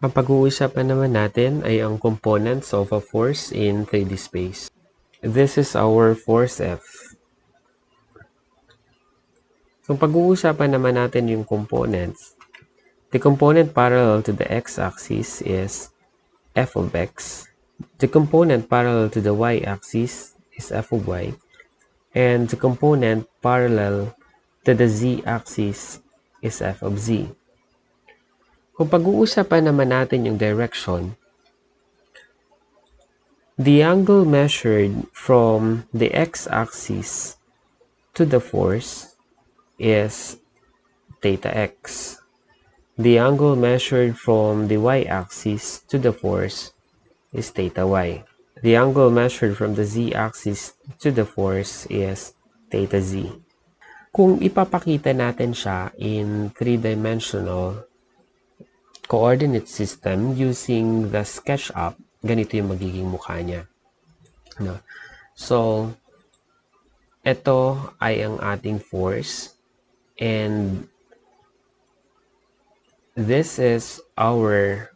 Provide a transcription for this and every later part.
Ang pag-uusapan naman natin ay ang components of a force in 3D space. This is our force F. So, pag-uusapan naman natin yung components. The component parallel to the x-axis is f of x. The component parallel to the y-axis is f of y. And the component parallel to the z-axis is f of z. Kung pag-uusapan naman natin yung direction, the angle measured from the x-axis to the force is theta x. The angle measured from the y-axis to the force is theta y. The angle measured from the z-axis to the force is theta z. Kung ipapakita natin siya in three-dimensional coordinate system using the SketchUp, ganito yung magiging mukha niya. No? So, ito ay ang ating force and this is our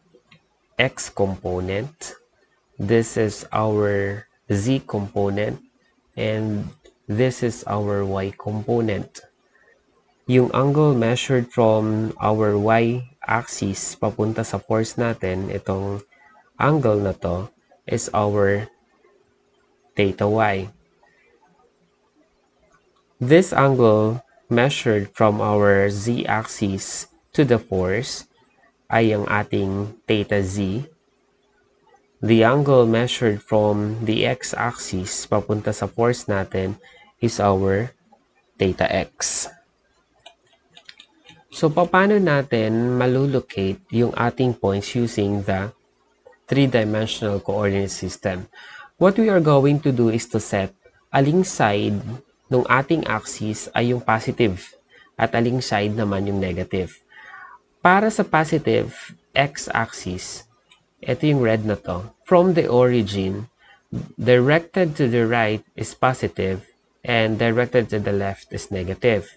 x component, this is our z component, and this is our y component. Yung angle measured from our y-axis papunta sa force natin, itong angle na to, is our theta y. This angle measured from our z-axis to the force ay ang ating theta z. The angle measured from the x-axis papunta sa force natin is our theta x. So, paano natin malulocate yung ating points using the three-dimensional coordinate system? What we are going to do is to set aling side ng ating axis ay yung positive at aling side naman yung negative. Para sa positive x-axis, ito yung red na to. From the origin, directed to the right is positive and directed to the left is negative.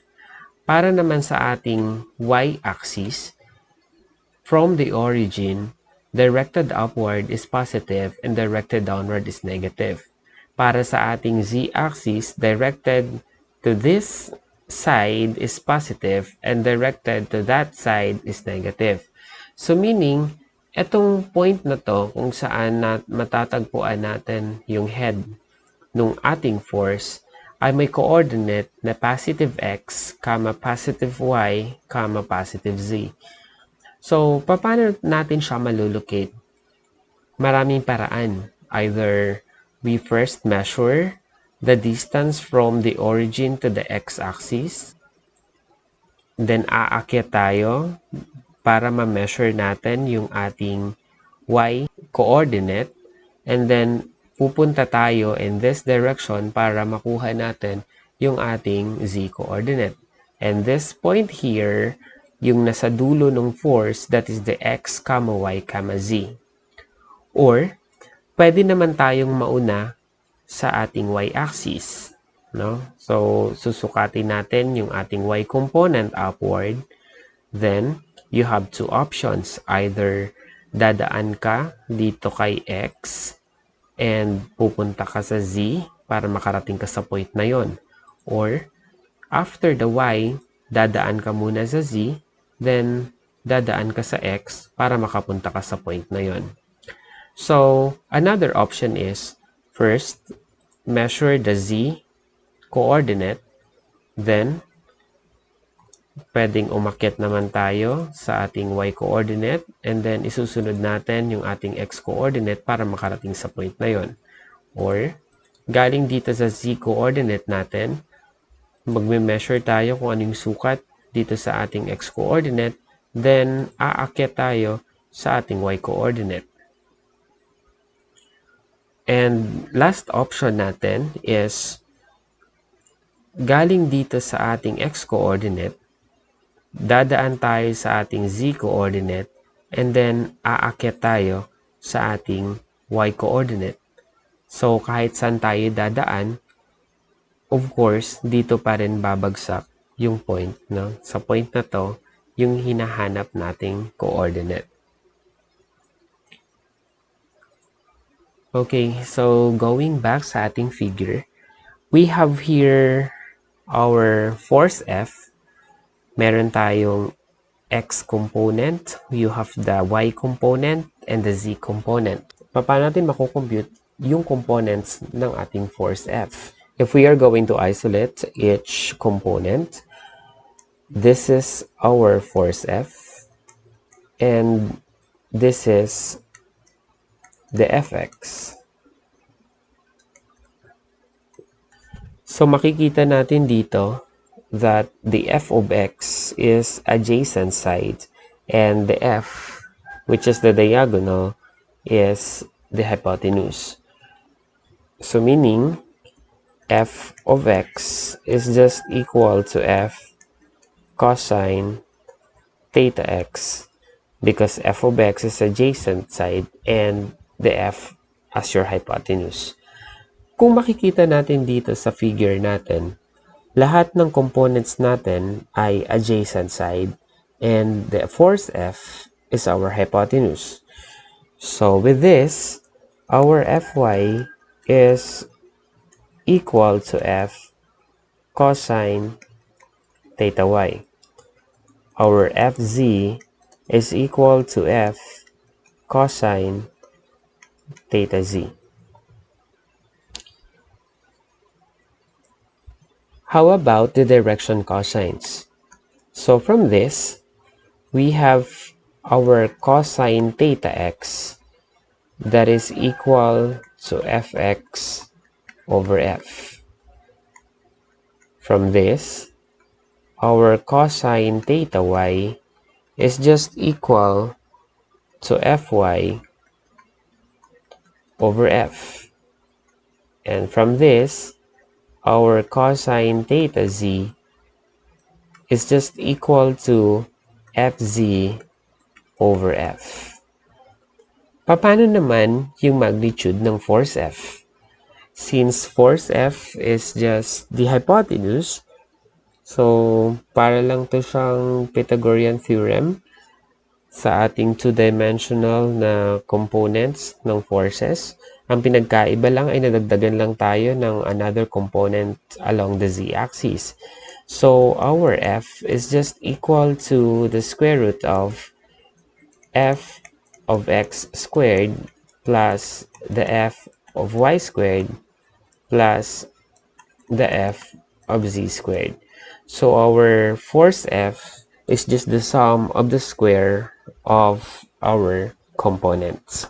Para naman sa ating y-axis, from the origin, directed upward is positive and directed downward is negative. Para sa ating z-axis, directed to this side is positive and directed to that side is negative. So meaning, etong point na to kung saan matatagpuan natin yung head ng ating force ay may coordinate na positive x, positive y, positive z. So, paano natin siya malulocate? Maraming paraan. Either we first measure the distance from the origin to the x-axis. Then, aakyat tayo para ma-measure natin yung ating y coordinate. And then, pupunta tayo in this direction para makuha natin yung ating z coordinate. And this point here, yung nasa dulo ng force, that is the x, y, z. Or, pwede naman tayong mauna sa ating y-axis. No? So, susukatin natin yung ating y component upward. Then, you have two options. Either dadaan ka dito kay x and pupunta ka sa z para makarating ka sa point na yon. Or, after the y, dadaan ka muna sa z, then dadaan ka sa x para makapunta ka sa point na yon. So, another option is, first, measure the z coordinate, then, pwedeng umakyat naman tayo sa ating y coordinate, and then isusunod natin yung ating x coordinate para makarating sa point na yon. Or, galing dito sa z coordinate natin, magme-measure tayo kung anong sukat dito sa ating x coordinate, then aakyat tayo sa ating y coordinate. And last option natin is galing dito sa ating x coordinate, dadaan tayo sa ating z coordinate, and then aakyat tayo sa ating y coordinate. So kahit saan tayo dadaan, of course, dito pa rin babagsak yung point. No? Sa point na to, yung hinahanap nating coordinate. Okay, so going back sa ating figure, we have here our force F. Meron tayong X component, you have the Y component, and the Z component. Paano natin makukompute yung components ng ating force F? If we are going to isolate each component, this is our force F, and this is the Fx. So makikita natin dito that the f of x is adjacent side, and the f, which is the diagonal, is the hypotenuse. So meaning f of x is just equal to f cosine theta x, because f of x is adjacent side and the f as your hypotenuse. Kung makikita natin dito sa figure natin, lahat ng components natin ay adjacent side, and the force F is our hypotenuse. So with this, our Fy is equal to F cosine theta y. Our Fz is equal to F cosine theta z. How about the direction cosines? So from this, we have our cosine theta x that is equal to fx over f. From this, our cosine theta y is just equal to fy over f. And from this, our cosine theta z is just equal to fz over f. Paano naman yung magnitude ng force F? Since force F is just the hypotenuse, so para lang to siyang Pythagorean theorem sa ating two-dimensional na components ng forces. Ang pinagkaiba lang ay nadagdagan lang tayo ng another component along the z-axis. So our F is just equal to the square root of f of x squared plus the f of y squared plus the f of z squared. So our force F is just the sum of the square of our components.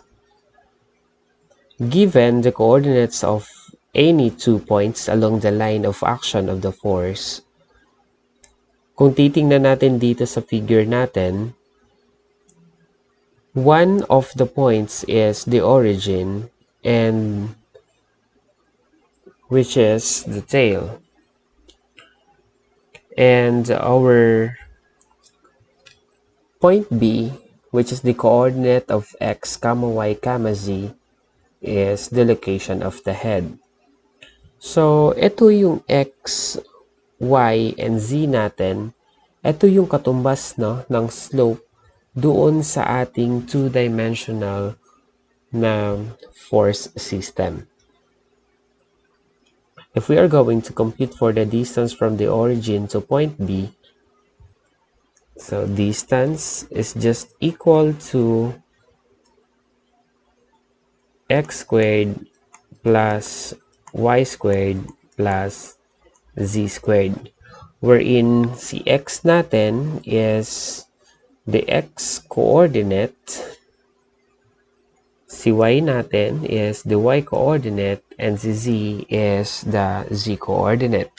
Given the coordinates of any 2 points along the line of action of the force, kung titingnan natin dito sa figure natin, one of the points is the origin, and which is the tail. And our point B, which is the coordinate of x, y, z, is the location of the head. So, ito yung x, y, and z natin. Ito yung katumbas ng slope doon sa ating two-dimensional na force system. If we are going to compute for the distance from the origin to point B, so distance is just equal to x squared plus y squared plus z squared, wherein si x natin is the x coordinate, si y natin is the y coordinate, and si z is the z coordinate.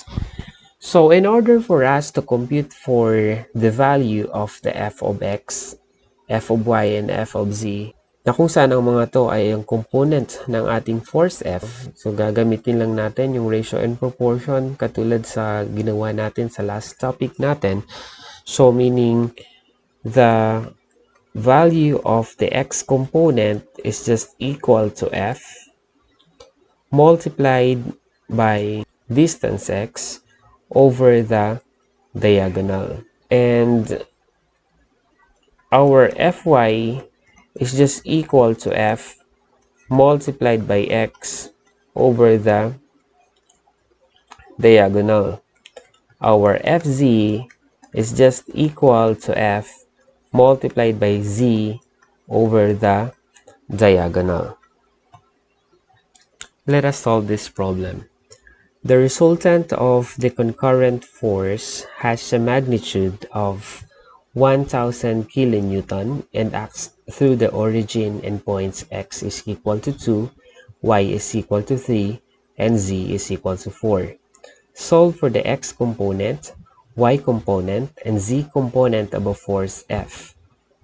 So in order for us to compute for the value of the f of x, f of y, and f of z, na kung saan ang mga to ay ang component ng ating force F, so gagamitin lang natin yung ratio and proportion katulad sa ginawa natin sa last topic natin. So meaning the value of the x component is just equal to F multiplied by distance x over the diagonal. And our Fy is just equal to F multiplied by x over the diagonal. Our fz is just equal to f multiplied by z over the diagonal. Let us solve this problem. The resultant of the concurrent force has a magnitude of 1000 kilonewton and acts through the origin and points x is equal to 2, y is equal to 3, and z is equal to 4. Solve for the x component, y component, and z component of a force F.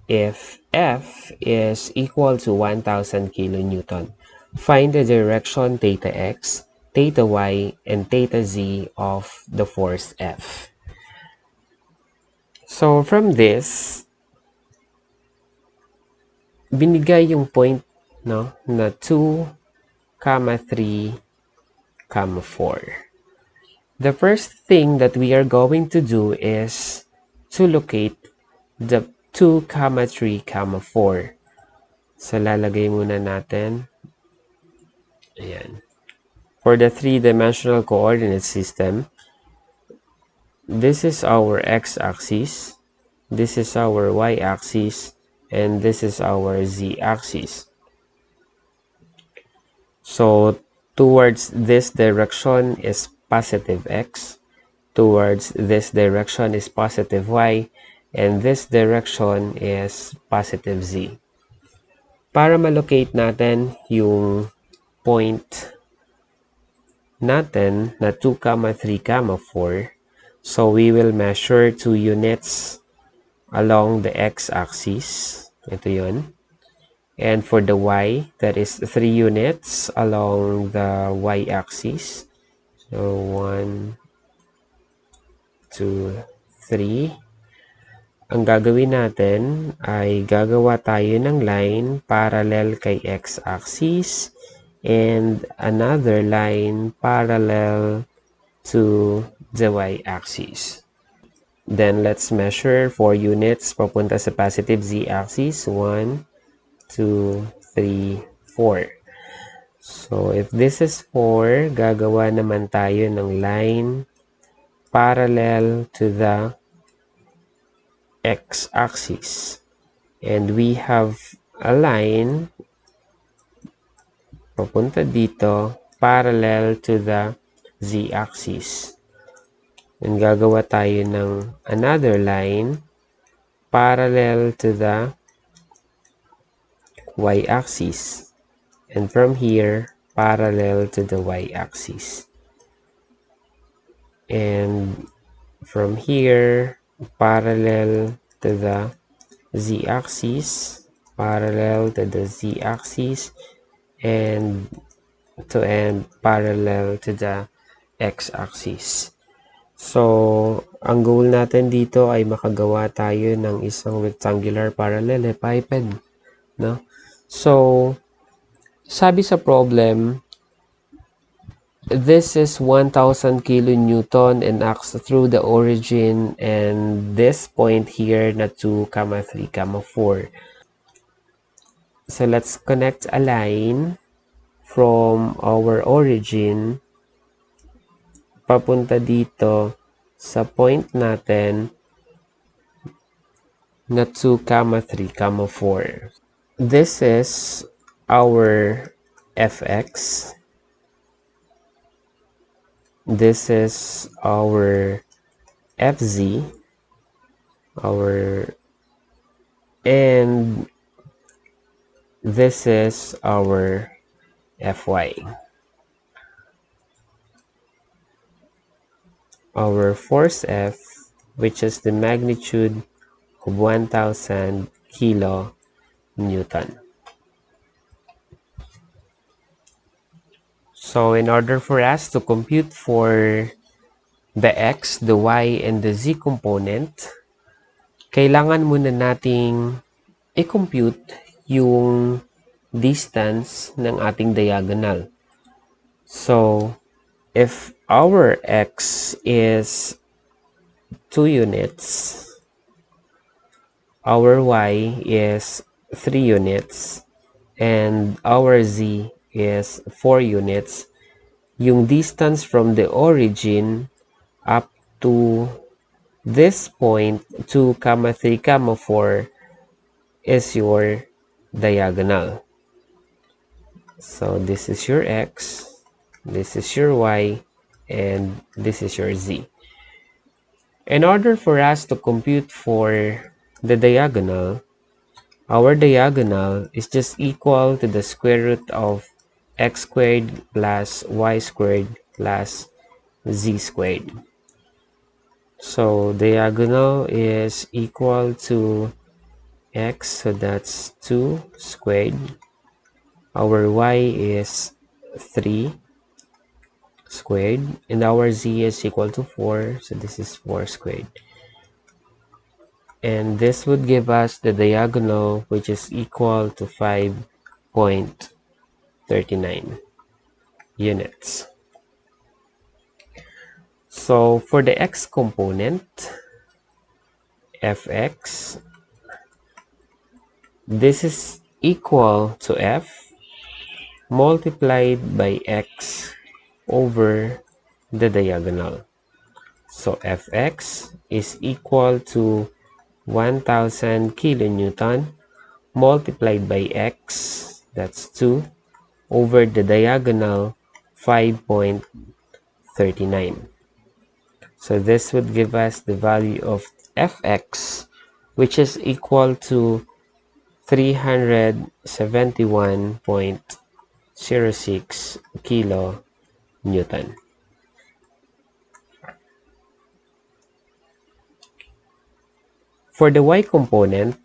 If F is equal to 1000 kilonewton, find the direction theta x, theta y, and theta z of the force F. So from this, binigay yung point no, na 2, 3, 4. The first thing that we are going to do is to locate the 2, 3, 4. So lalagay muna natin. Ayan. For the three-dimensional coordinate system, this is our x-axis, this is our y-axis, and this is our z-axis. So towards this direction is positive x, towards this direction is positive y, and this direction is positive z. Para malocate natin yung point natin na 2, 3, 4, so we will measure 2 units along the x-axis. Ito yun. And for the y, that is 3 units along the y-axis. So 1, 2, 3. Ang gagawin natin ay gagawa tayo ng line parallel kay x-axis and another line parallel to the y-axis. Then let's measure 4 units papunta sa positive z-axis. 1, 2, 3, 4. So if this is 4, gagawa naman tayo ng line parallel to the x-axis. And we have a line papunta dito parallel to the z-axis. And gagawa tayo ng another line parallel to the y-axis. And from here, parallel to the y-axis. And from here, parallel to the z-axis, parallel to the z-axis, and to end parallel to the x-axis. So, ang goal natin dito ay makagawa tayo ng isang rectangular parallelepiped, no? So, sabi sa problem, this is 1000 kilonewton and acts through the origin and this point here na 2, 3, 4. So, let's connect a line from our origin papunta dito sa point natin na 2, 3, 4. This is our fx. This is our fz. And this is our fy. Our force F, which is the magnitude of 1000 kilonewton. So in order for us to compute for the x, the y, and the z component, kailangan muna nating i-compute yung distance ng ating diagonal. So if our x is 2 units, our y is 3 units, and our z is 4 units. Yung distance from the origin up to this point, 2, 3, 4, is your diagonal. So this is your x, this is your y, and this is your z. In order for us to compute for the diagonal, our diagonal is just equal to the square root of x squared plus y squared plus z squared. So diagonal is equal to x, so that's 2 squared. Our y is 3 squared, and our z is equal to 4, so this is 4 squared. And this would give us the diagonal, which is equal to 5.39 units. So for the x component, fx, this is equal to f multiplied by x over the diagonal. So fx is equal to 1000 kilonewton multiplied by x, that's 2, over the diagonal 5.39. So this would give us the value of fx, which is equal to 371.06 kilonewton. For the y component,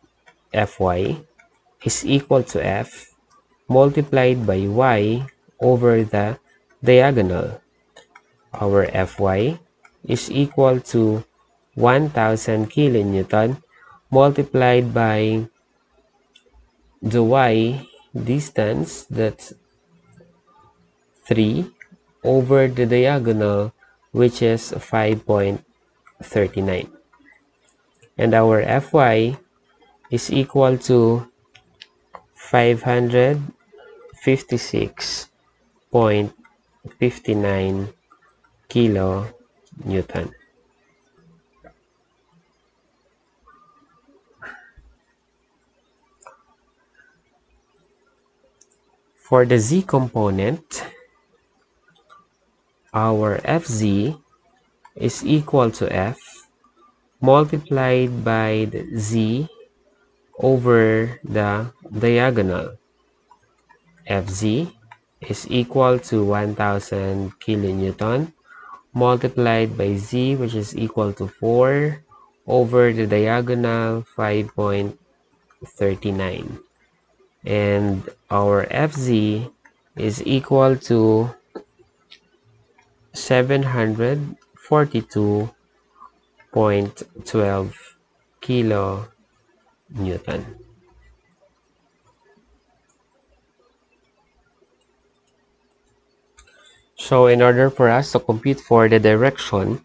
fy is equal to f multiplied by y over the diagonal. Our fy is equal to 1000 kilonewton multiplied by the y distance, that's 3, over the diagonal, which is 5.39. And our fy is equal to 556.59 kilonewton. For the z component, our fz is equal to f multiplied by the z over the diagonal. Fz is equal to 1000 kilonewton multiplied by z, which is equal to 4, over the diagonal 5.39. And our Fz is equal to 742.12 kilonewton. So in order for us to compute for the direction,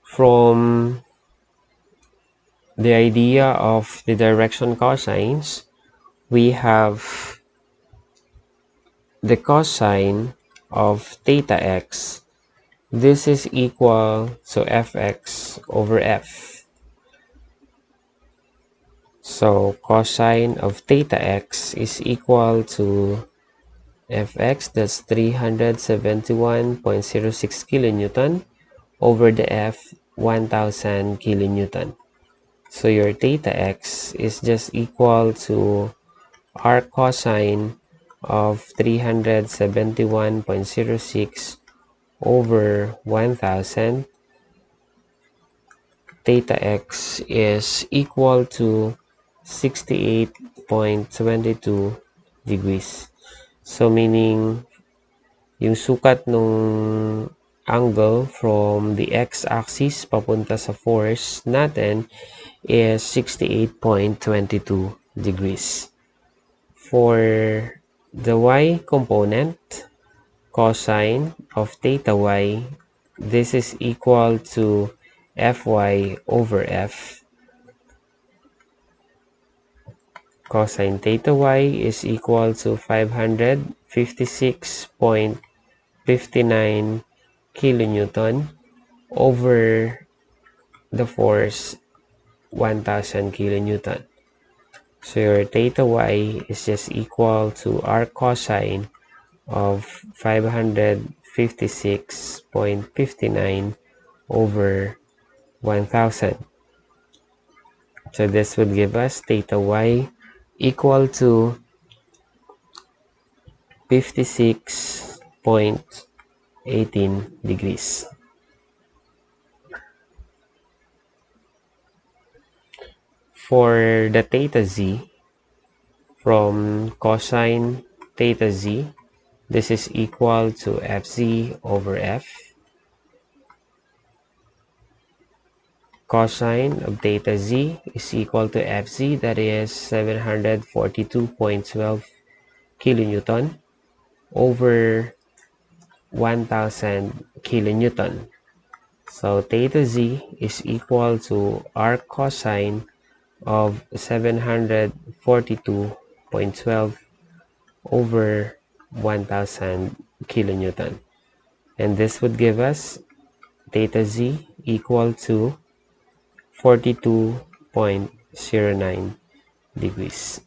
from the idea of the direction cosines, we have the cosine of theta x. This is equal to fx over f. So cosine of theta x is equal to fx, that's 371.06 kilonewton, over the f, 1000 kilonewton. So your theta x is just equal to r cosine of 371.06 over 1000. Theta x is equal to 68.22 degrees. So meaning yung sukat nung angle from the x-axis papunta sa force natin is 68.22 degrees. For the y component, cosine of theta y, this is equal to fy over f. Cosine theta y is equal to 556.59 kilonewton over the force 1000 kilonewton. So your theta y is just equal to our cosine of 556.59 over 1000. So this would give us theta y equal to 56.18 degrees. For the theta z, from cosine theta z, this is equal to fz over f. Cosine of theta z is equal to fz, that is 742.12 kilonewton over 1000 kilonewton. So theta z is equal to arc cosine of 742.12 over 1000 kilonewton. And this would give us theta z equal to 42.09 degrees.